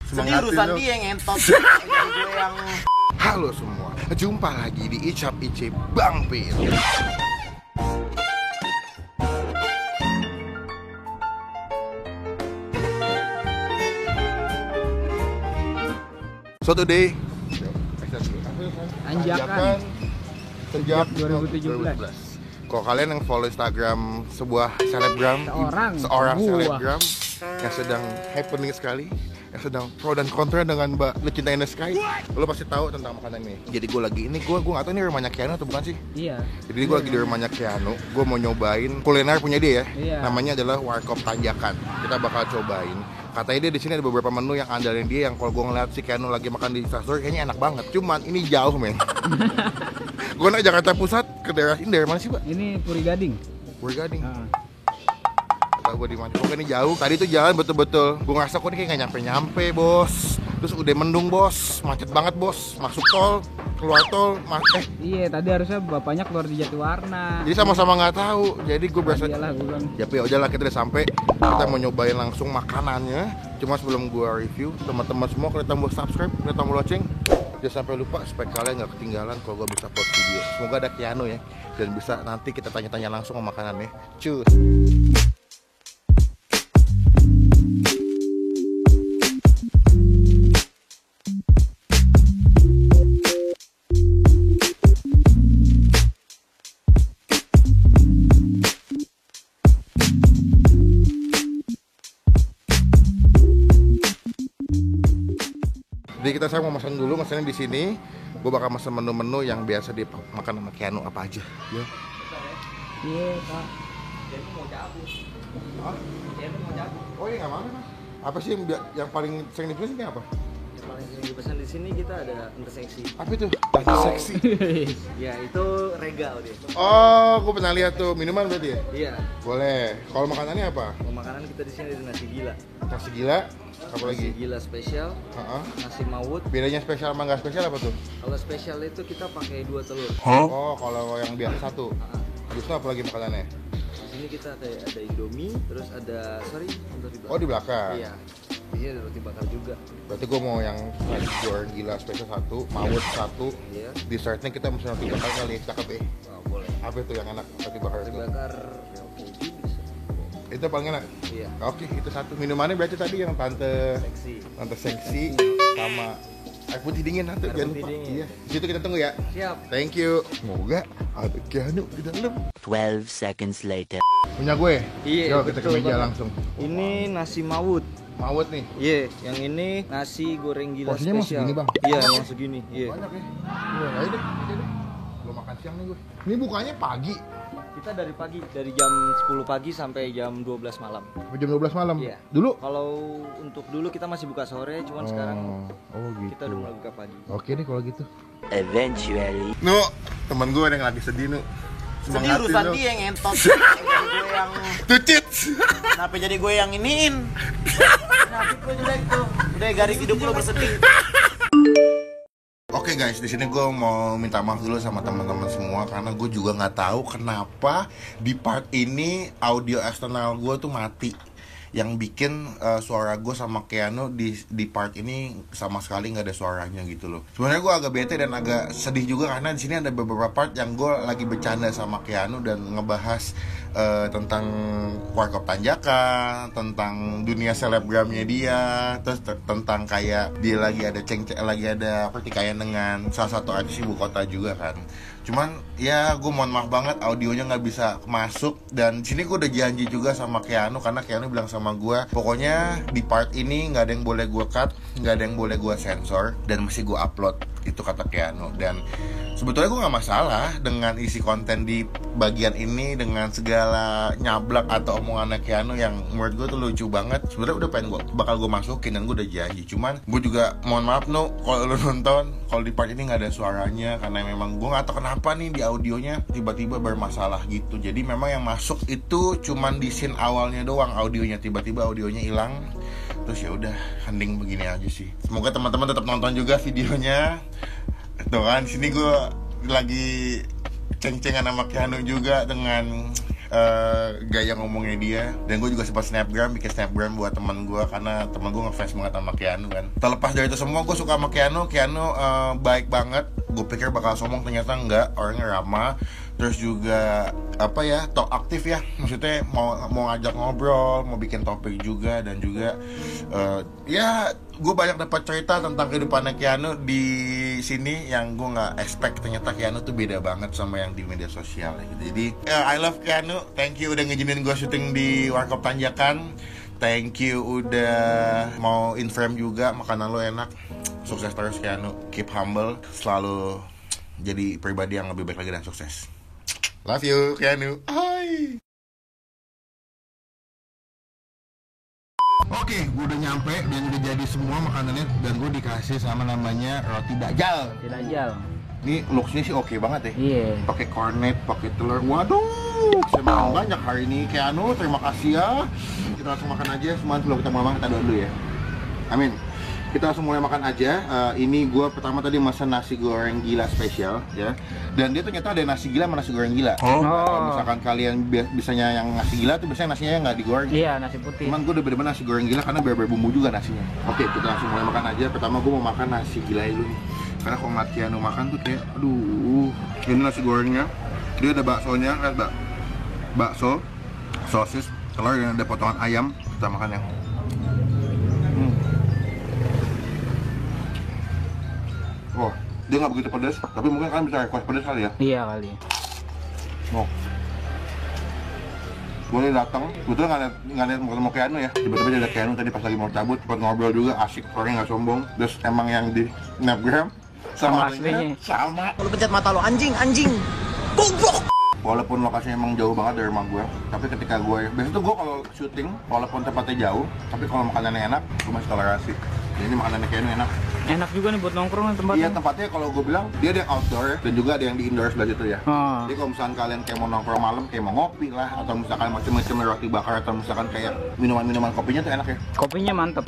Sedih urusan dia ngentot. Gue yang Halo semua, jumpa lagi di Icap Icip Bang Pin. So today Anjakan sejak 2017. Kalau kalian yang follow Instagram sebuah selebgram, seorang selebgram yang sedang happening sekali, yang sedang pro dan kontra dengan Mbak Lucinta in the Sky, lo pasti tahu tentang makanan ini. Jadi gue lagi ini, gue nggak tahu ini rumahnya Keanu atau bukan sih? Iya. Jadi gue lagi di rumahnya Keanu, gue mau nyobain kuliner punya dia ya. Iya. Namanya adalah Warkop Tanjakan. Kita bakal cobain. Katanya dia di sini ada beberapa menu yang andalin dia, yang kalau gue ngeliat si Keanu lagi makan di Instastory kayaknya enak banget. Cuman ini jauh men. Gue naik Jakarta Pusat ke daerah ini, dari mana sih Pak? Ini Puri Gading. Puri Gading. Nah, Gak gue di mana? Pokoknya ini jauh. Tadi tuh jalan betul-betul. Gue ngerasa kok ini kayak nggak nyampe-nyampe bos. Terus udah mendung bos, macet banget bos. Masuk tol, keluar tol, iya, tadi harusnya bapaknya keluar di Jatiwarna. Jadi sama-sama nggak tahu. Jadi gue berasa. Iyalah, gue bilang. Ya udahlah, kita udah sampai. Kita mau nyobain langsung makanannya. Cuma sebelum gue review, teman-teman semua klik tombol subscribe, klik tombol lonceng. Jangan sampai lupa supaya kalian nggak ketinggalan kalau gue bisa post video. Semoga ada Keanu ya, dan bisa nanti kita tanya-tanya langsung sama makanannya. Cus. Jadi kita sekarang mau makan dulu, makannya di sini. Gue bakal makan menu-menu yang biasa dimakan sama Keanu apa aja. Ya. Iya, Pak. Keanu mau cabut. Hah? Keanu mau cabut. Oh iya nggak apa-apa. Apa sih yang paling sering dipesan ini apa? Yang paling sering dipesan di sini kita ada interseksi. Apa itu? Nasi seksi. Ya itu regal dia. Oh, gue pernah lihat tuh, minuman berarti ya? Iya. Boleh. Kalau makanannya apa? Kalau makanan kita di sini ada nasi gila. Nasi gila. Apa lagi? Nasi gila spesial. Nasi mawut. Bedanya spesial sama nggak spesial apa tuh? Kalau spesial itu kita pakai 2 telur. Oh, kalau yang biasa satu. Justru apa lagi makanannya? Di sini kita ada Indomie, terus ada roti bakar. Oh, di belakang. Iya. Di sini ada roti bakar juga. Berarti gue mau yang nasi goreng gila spesial satu, mawut satu. Iya. Dessertnya kita mesti roti bakar kali, cakep ya. Oh, boleh. Apa itu yang enak roti bakar Roti itu? bakar ya keju bisa. Itu paling enak. Iya. Oke, itu satu. Minumannya berarti tadi yang tante seksi sama air putih dingin satu, Air jangan putih lupa. dingin. Iya. Di situ kita tunggu ya. Siap. Thank you. Semoga ada Keanu di dalam. 12 seconds later. Punya gue. Iya, Yuk kita ke betul meja banget. langsung. Ini nasi mawut. Mawut nih. Iya, yang ini nasi goreng gila Porsinya emang spesial. segini, Bang? Iya, emang segini. Iya. Banyak ya. Iya, ayo deh, aja deh. Belum makan siang nih gue. Ini bukanya pagi. Kita dari pagi, dari jam 10 pagi sampai jam 12 malam. Jam 12 malam. Iya. Dulu. Kalau untuk dulu kita masih buka sore, cuman sekarang gitu. kita udah mulai buka pagi. Oke deh kalau gitu. Eventually. Nu, teman gue yang lagi sedih Nu. Sedih urusan dia ngentot. Gue yang Tucit. kenapa jadi gue yang iniin? Nasib gue jelek tuh. Udah garis hidup lo bersedih. Oke guys, di sini gue mau minta maaf dulu sama teman-teman semua karena gue juga nggak tahu kenapa di part ini audio eksternal gue tuh mati. Yang bikin suara gue sama Keanu di part ini sama sekali nggak ada suaranya gitu loh. Sebenarnya gue agak bete dan agak sedih juga karena di sini ada beberapa part yang gue lagi bercanda sama Keanu dan ngebahas tentang Warkop Tanjakan, tentang dunia selebgramnya dia, terus tentang kayak dia lagi ada pertikaian dengan salah satu artis ibu kota juga kan. Cuman ya gue mohon maaf banget audionya nggak bisa masuk, dan sini gue udah janji juga sama Keanu karena Keanu bilang sama gue pokoknya di part ini nggak ada yang boleh gue cut, nggak ada yang boleh gue sensor, dan mesti gue upload, itu kata Keanu. Dan sebetulnya gue nggak masalah dengan isi konten di bagian ini dengan segala nyablak atau omongannya Keanu yang menurut gue tuh lucu banget. Sebenarnya udah bakal gue masukin dan gue udah janji. Cuman gue juga mohon maaf No, kalau lo nonton kalau di part ini nggak ada suaranya karena memang gue nggak tahu kenapa nih di audionya tiba-tiba bermasalah gitu. Jadi memang yang masuk itu cuman di scene awalnya doang audionya, tiba-tiba audionya hilang. Terus ya udah hening begini aja sih. Semoga teman-teman tetap nonton juga videonya. Tuh kan, sini gue lagi ceng-cengan sama Keanu juga dengan gaya ngomongnya dia. Dan gue juga sempat bikin snapgram buat teman gue, karena teman gue ngefans banget sama Keanu kan. Terlepas dari itu semua, gue suka sama Keanu baik banget. Gue pikir bakal sombong, ternyata enggak, orangnya ramah. Terus juga apa ya, talk aktif ya, maksudnya mau ngajak ngobrol, mau bikin topik juga. Dan juga ya gue banyak dapat cerita tentang kehidupannya Keanu di sini yang gue nggak expect. Ternyata Keanu tuh beda banget sama yang di media sosial gitu. Jadi I love Keanu, thank you udah ngizinin gue syuting di Warkop Tanjakan. Thank you udah mau in frame juga, makanan lo enak. Sukses terus Keanu, keep humble, selalu jadi pribadi yang lebih baik lagi dan sukses. Love you, Keanu. Hai. Oke, gue udah nyampe dan udah jadi semua makanannya, dan gue dikasih sama namanya roti dajjal. Roti dajjal. Ini looks-nya sih oke banget ya. Iya. Pakai cornet, pakai telur. Waduh, saya makan banyak hari ini. Keanu, terima kasih ya. Kita langsung makan aja. Semua sebelum kita makan, kita doa dulu ya. Amin. Kita langsung mulai makan aja. Ini gue pertama tadi masak nasi goreng gila spesial ya. Dan dia ternyata ada nasi gila sama nasi goreng gila. Kalau misalkan kalian biasanya yang nasi gila tuh biasanya nasinya nggak digoreng. Iya, nasi putih. Cuman gue udah bener-bener nasi goreng gila karena berbumbu juga nasinya. Oke, kita langsung mulai makan aja. Pertama gue mau makan nasi gila dulu nih. Karena kalau ngeliat Keanu makan tuh kayak, aduh. Ini nasi gorengnya. Dia ada baksonya, lihat bakso, sosis, telur, dan ada potongan ayam. Kita makan yang. Oh, dia nggak begitu pedas, tapi mungkin kalian bisa request pedas kali ya? Iya kali. Oh, boleh datang. Kebetulan nggak lihat mau Keanu ya. Tiba-tiba ada Keanu tadi pas lagi mau cabut, buat ngobrol juga, asik, orangnya nggak sombong. Terus emang yang di snapgram sama aslinya sama. Lu pencet mata lo, anjing, goblok. Walaupun lokasinya emang jauh banget dari rumah gue, tapi ketika gue, biasanya tuh gue kalau syuting, walaupun tempatnya jauh, tapi kalau makanannya enak, gue masih toleransi. Ini makanannya Keanu enak. Enak juga nih buat nongkrong tempatnya. Iya, tempatnya kalau gue bilang dia ada yang outdoor dan juga ada yang di indoor sebelah situ ya. Oh. Jadi kalau misalkan kalian kayak mau nongkrong malam, kayak mau ngopi lah, atau misalkan macam-macam roti bakar, atau misalkan kayak minuman kopinya tuh enak ya. Kopinya mantep.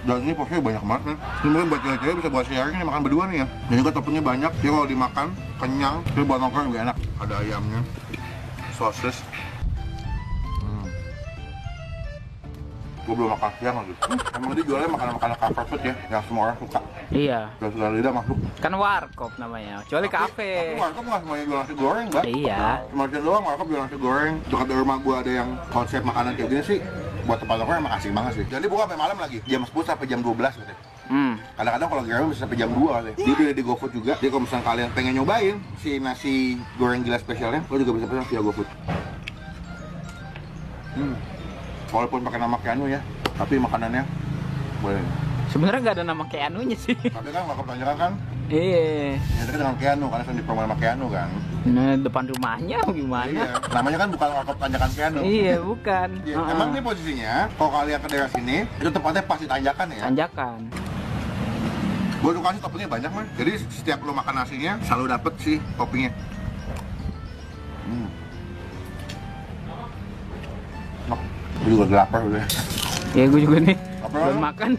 Dan ini porsinya banyak banget kan. Ini mungkin buat cewek-cewek bisa buat sharing nih, makan berdua nih ya. Dan juga toppingnya banyak, jadi kalau dimakan kenyang, tapi buat nongkrong juga enak. Ada ayamnya, sosis. Gue belum makan siang lagi. Emang dia jualnya makanan-makanan comfort food ya, yang semua orang suka. Iya. Dan segala lidah masuk. Kan warkop namanya, kecuali kafe. Tapi warkop nggak semuanya jual nasi goreng, Mbak. Iya. Cuma dia doang warkop jual nasi goreng. Dekat dari rumah gue ada yang konsep makanan kayak gini sih. Buat tempat nongkrong emang asik banget sih. Jadi buka sampai malam lagi, jam 10 sampai jam 12 gitu. Kadang-kadang kalau gila bisa sampai jam 2 kali. Dia udah di GoFood juga. Jadi kalau misalnya kalian pengen nyobain si nasi goreng gila spesialnya, lo juga bisa pesan via GoFood. Walaupun pakai nama Keanu ya, tapi makanannya boleh. Sebenarnya nggak ada nama Keanu-nya sih. Tapi kan Warkop Tanjakan kan, Iya. nyatanya dengan Keanu karena sedang dipromo sama Keanu kan. Nah, depan rumahnya gimana? Iya. Namanya kan bukan Warkop Tanjakan Keanu. Iya, bukan. Iya. Emang ini posisinya, kalau kalian ke daerah sini, itu tempatnya pasti tanjakan ya. Tanjakan. Gue suka sih toppingnya banyak man. Jadi setiap lo makan nasinya selalu dapet sih toppingnya. Gue juga lapar udah. Ya gue juga nih. Lapar belum makan.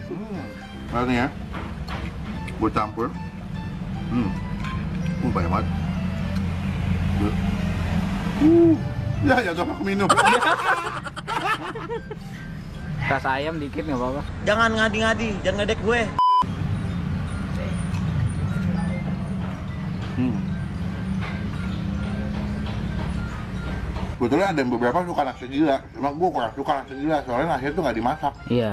Lihat nih ya. Gue campur. Banyak banget. Ya jatuh aku minum. Rasa ayam dikit nggak apa-apa. Jangan ngadi-ngadi, jangan ngedek gue. Sebetulnya ada beberapa suka nasi gila, cuma gue kurang suka nasi gila soalnya nasi itu nggak dimasak. Iya.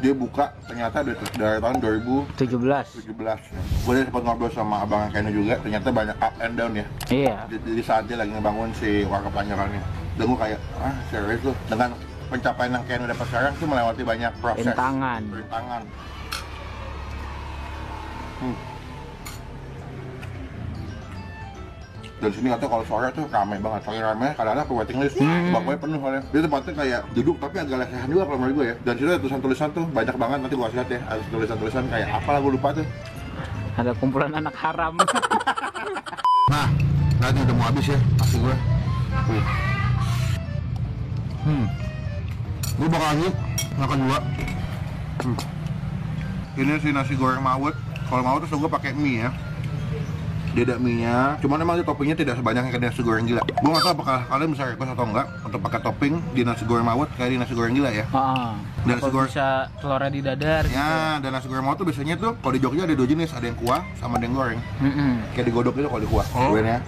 Dia buka ternyata dari tahun 2017. 17. Gue udah sempat ngobrol sama abang Keanu juga, ternyata banyak up and down ya. Iya. Di saat dia lagi ngebangun si Warkop Tanjakannya. Dan gue kayak, serius tuh, dengan pencapaian yang Keanu dapat sekarang tuh melewati banyak proses. Rintangan. Dan sini katanya kalau sore tuh ramai banget, saking ramai kadang-kadang ke waiting list, baknya penuh soalnya. Dia tempatnya kayak duduk tapi agak lesehan juga kalau menurut gue ya. Dan situ ada tulisan-tulisan tuh banyak banget, nanti gue kasih lihat ya. Ada tulisan-tulisan kayak apa lah gue lupa tuh. Ada kumpulan anak haram. Nah, lihat udah mau habis ya, nasi gue. Gue bakal lanjut makan dua. Ini si nasi goreng mawut. Kalau mawut tuh gue pakai mie ya. Dia ada mie-nya, cuman emang di toppingnya tidak sebanyak yang nasi goreng gila. Gue nggak tahu apakah kalian bisa request atau enggak untuk pakai topping di nasi goreng mawut kayak di nasi goreng gila ya. Dan nasi goreng bisa telurnya di dadar gitu. ya, dan nasi goreng mawut tuh biasanya tuh kalau di Jogja ada dua jenis, ada yang kuah sama ada yang goreng. Kayak digodok gitu kalau di kuah. Ya.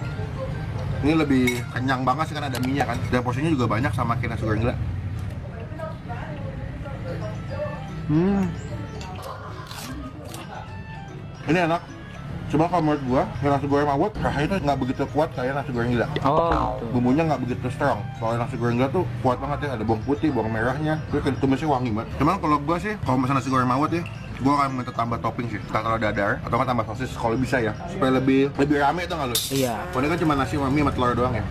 Ini lebih kenyang banget sih kan ada mie-nya kan. Dan porsinya juga banyak sama kayak nasi goreng gila. Ini enak. Cuma kalau menurut gua, nasi goreng mawut rasanya itu nggak begitu kuat kayak nasi goreng gila. Oh, gitu. Bumbunya nggak begitu strong. Soalnya nasi goreng gila tuh kuat banget ya, ada bawang putih, bawang merahnya, terus tumisnya wangi banget. Cuman kalau gua sih, kalau misalnya nasi goreng mawut ya, gua akan minta tambah topping sih, taruh dadar atau kan tambah sosis kalau bisa ya, supaya lebih rame tuh nggak lu? Iya. Kalau ini kan cuma nasi sama mie sama telur doang ya.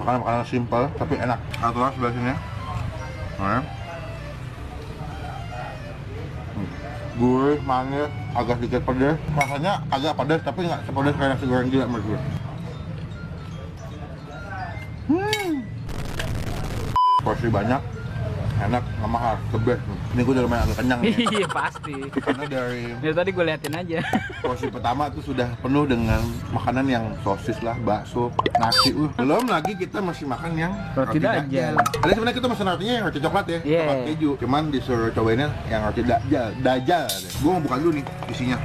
Makanan simpel tapi enak. Satu lagi sebelah sini ya. Nah. Gurih, manis, agak sedikit pedas. Rasanya agak pedas tapi nggak sepedas kayak nasi goreng gila menurut gue. Porsi banyak, enak, nggak mahal, the best. Ini gue udah lumayan agak kenyang nih. Iya pasti. Karena dari Tadi gue liatin aja. porsi pertama tuh sudah penuh dengan makanan yang sosis lah, bakso, nasi. Belum lagi kita masih makan yang Roti dajal. Tadi sebenarnya kita pesan rotinya yang roti coklat ya, Yeah. coklat keju. Cuman disuruh cobainnya yang roti dajal. Gue mau buka dulu nih isinya.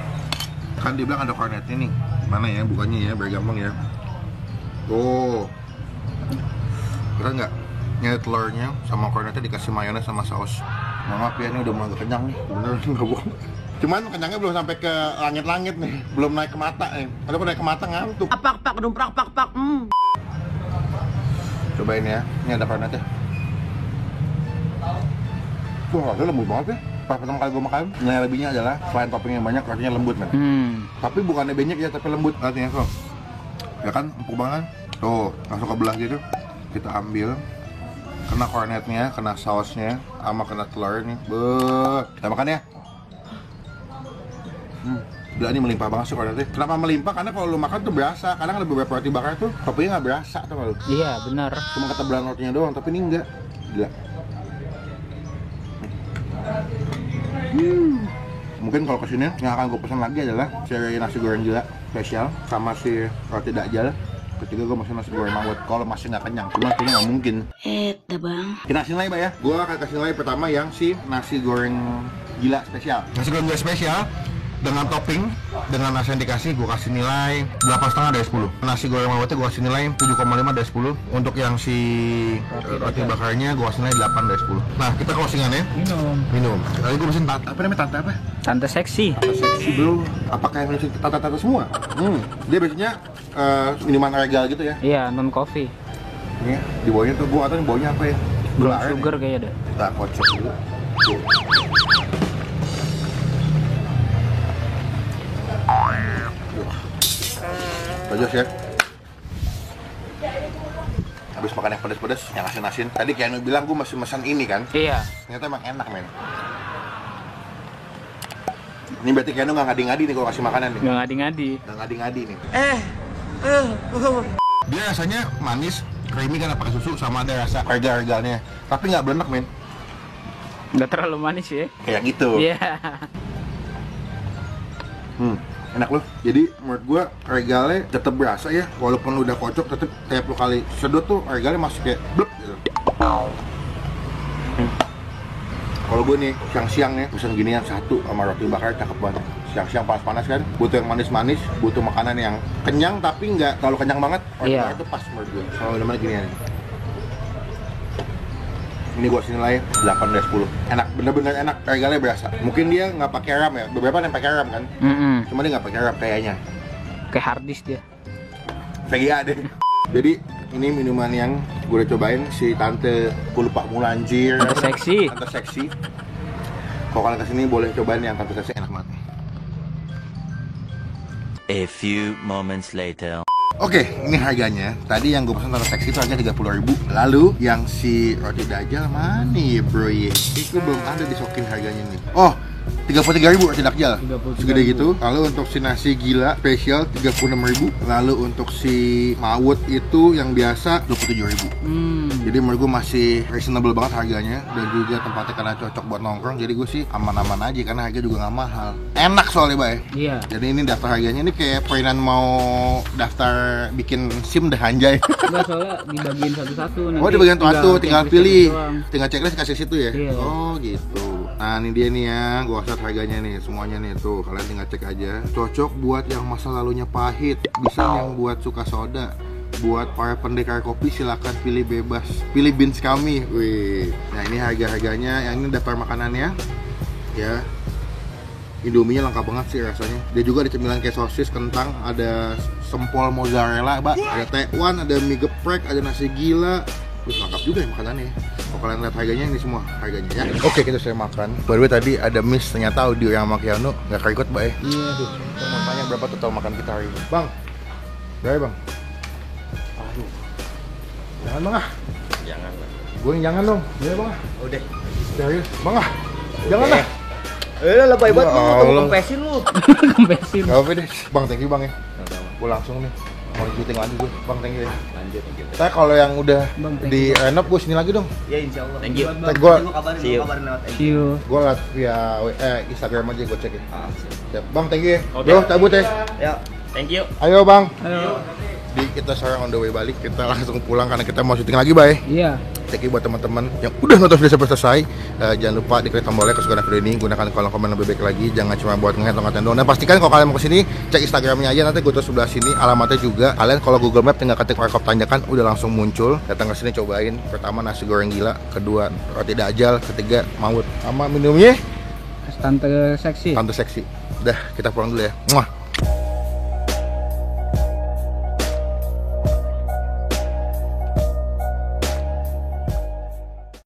Kan dia bilang ada kornetnya nih. Mana ya bukanya ya, biar gampang ya. Oh, keren nggak? Ini telurnya sama kornetnya dikasih mayones sama saus. Maaf ya, ini udah mulai kenyang nih. Bener nggak bohong. Cuman kenyangnya belum sampai ke langit-langit nih, belum naik ke mata nih. Kalau naik ke mata ngantuk. Pak, dumprak, pak. Cobain ya, ini ada kornetnya. Wah, rasanya lembut banget ya. Pas pertama kali gue makan, nilai lebihnya adalah selain topping yang banyak, rotinya lembut men. Tapi bukannya banyak ya, tapi lembut. Artinya kok, ya kan, empuk banget. Tuh, langsung ke belah gitu. Kita ambil, kena kornetnya, kena sausnya, sama kena telur nih. Kita makan ya. Gila, ini melimpah banget sih kornetnya. Kenapa melimpah? Karena kalau lu makan tuh berasa. Kadang ada beberapa roti bakar tuh, toppingnya nggak berasa tuh kalau. Iya benar. Cuma ketebalan rotinya doang, tapi ini enggak. Gila. Mungkin kalau kesini yang akan gue pesan lagi adalah seri nasi goreng gila spesial sama si roti dajal. Ketiga gue masih nasi goreng mawut. Kalau masih nggak kenyang, cuma kayaknya nggak mungkin. Bang. Kita kasih nilai, Pak ya. Gue akan kasih nilai pertama yang si nasi goreng gila spesial. Nasi goreng gila spesial dengan topping, dengan nasi yang dikasih, gue kasih nilai 8,5 dari 10. Nasi goreng mawutnya gue kasih nilai 7,5 dari 10. Untuk yang si roti bakarnya gue kasih nilai 8 dari 10. Nah, kita closingannya minum. Tadi gue mesin apa namanya, tante apa? Tante seksi. Tante seksi bro. Apakah yang mesin tante-tante semua? Dia biasanya minuman regal gitu ya. Iya, non coffee. Ini di bawahnya tuh gue atau di bawahnya apa ya? Brown sugar kayaknya ada. Kita kocok dulu. Tuh. Pedas ya. Habis makan yang pedas-pedas, yang asin-asin. Tadi Keanu bilang gue masih pesan ini kan. Iya. Ternyata emang enak men. Ini berarti Keanu nggak ngadi-ngadi nih kalau kasih makanan nih. Nggak ngadi-ngadi. Nggak ngadi-ngadi nih. Dia rasanya manis, creamy kan pakai susu sama ada rasa regal-regalnya. Tapi nggak belenek men. Nggak terlalu manis ya. Kayak gitu. Iya. Enak loh. Jadi menurut gua regalnya tetap berasa ya, walaupun udah kocok tetap tiap lu kali sedot tuh regalnya masih kayak blep gitu. Kalau gue nih siang-siang nih pesen ginian satu sama roti bakar cakep banget. Siang-siang panas-panas kan, butuh yang manis-manis, butuh makanan yang kenyang tapi nggak terlalu kenyang banget. Roti bakar tuh pas menurut gue. Kalau udah mana ginian nih. Ini gua sini nilai 8 dari 10. Enak, bener-bener enak. Regalnya berasa. Mungkin dia nggak pakai ram ya. Beberapa yang pakai ram kan. Cuma dia nggak pakai ram kayaknya. Kayak harddisk dia. VGA deh. Jadi ini minuman yang gue udah cobain si tante lupa mulu anjir. Tante seksi. Tante seksi. Kalau kalian kesini boleh cobain yang tante seksi, enak banget. A few moments later. Oke, ini harganya. Tadi yang gue pesan tante seksi itu harganya 30.000. Lalu yang si roti dajal mana ya bro ya? Itu belum ada disokin harganya nih. Oh, 33.000 roti dakjal. 33.000. Segede gitu. Lalu untuk si nasi gila spesial 36.000. Lalu untuk si mawut itu yang biasa 27.000. Jadi menurut gue masih reasonable banget harganya, dan juga tempatnya karena cocok buat nongkrong. Jadi gue sih aman-aman aja karena harga juga nggak mahal. Enak soalnya, Bay. Iya. Jadi ini daftar harganya ini kayak perainan mau daftar bikin SIM dah anjay. Enggak, soalnya dibagiin satu-satu. Oh, di bagian satu tinggal pilih. doang. Tinggal checklist kasih situ ya. Iya. Oh, gitu. Nah, ini dia nih ya, gua kasih harganya nih, semuanya nih tuh. Kalian tinggal cek aja. Cocok buat yang masa lalunya pahit, bisa yang buat suka soda. Buat para pendekar kopi silakan pilih bebas. Pilih beans kami. Wih. Nah, ini harga-harganya. Yang ini daftar makanannya. Ya. Indominya lengkap banget sih rasanya. Dia juga ada cemilan kayak sosis, kentang, ada sempol mozzarella, Mbak. Ada tekwan, ada mie geprek, ada nasi gila. Terus lengkap juga ya makanannya. Kalau kalian lihat harganya, ini semua harganya ya. Oke, kita saya makan. By the way, tadi ada miss, ternyata audio yang sama Keanu nggak keikut, Mbak ya. Iya. Kita mau tanya berapa total makan kita hari ini. Bang, berapa Bang? Aduh. Jangan Bang ah. Jangan. Gue yang jangan dong. Iya Bang ah. Udah. Serius, Bang ah. Jangan lah. Lebay banget Ya lu, Allah. kamu kempesin lu. Kempesin. Gak apa deh. Bang, thank you Bang ya. Gue langsung nih. Mau syuting lagi gue. Bang, thank you ya. Lanjut. Saya kalau yang udah Bang, thank di renov gue sini lagi dong. Ya insyaallah. Thank you. Tag gue, See you. See you. gue liat via Instagram aja gue cek ya. Siap. Bang, thank you ya. Oke. Bro, cabut ya. Ya, thank you. Ayo Bang. Ayo. Di kita sekarang on the way balik, kita langsung pulang karena kita mau syuting lagi, Bay. Iya. Thank you buat teman-teman yang udah nonton video sampai selesai. Jangan lupa diklik tombolnya kesukaan video ini, gunakan kolom komen lebih baik lagi. Jangan cuma buat ngehead doang. Dan pastikan kalau kalian mau kesini, cek Instagramnya aja, nanti gue tuh sebelah sini alamatnya juga. Kalian kalau Google Map tinggal ketik Warkop Tanjakan, udah langsung muncul. Datang ke sini cobain. Pertama nasi goreng gila, kedua roti dajal, ketiga mawut. Sama minumnya Tante seksi. tante seksi. Udah, kita pulang dulu ya. Muah.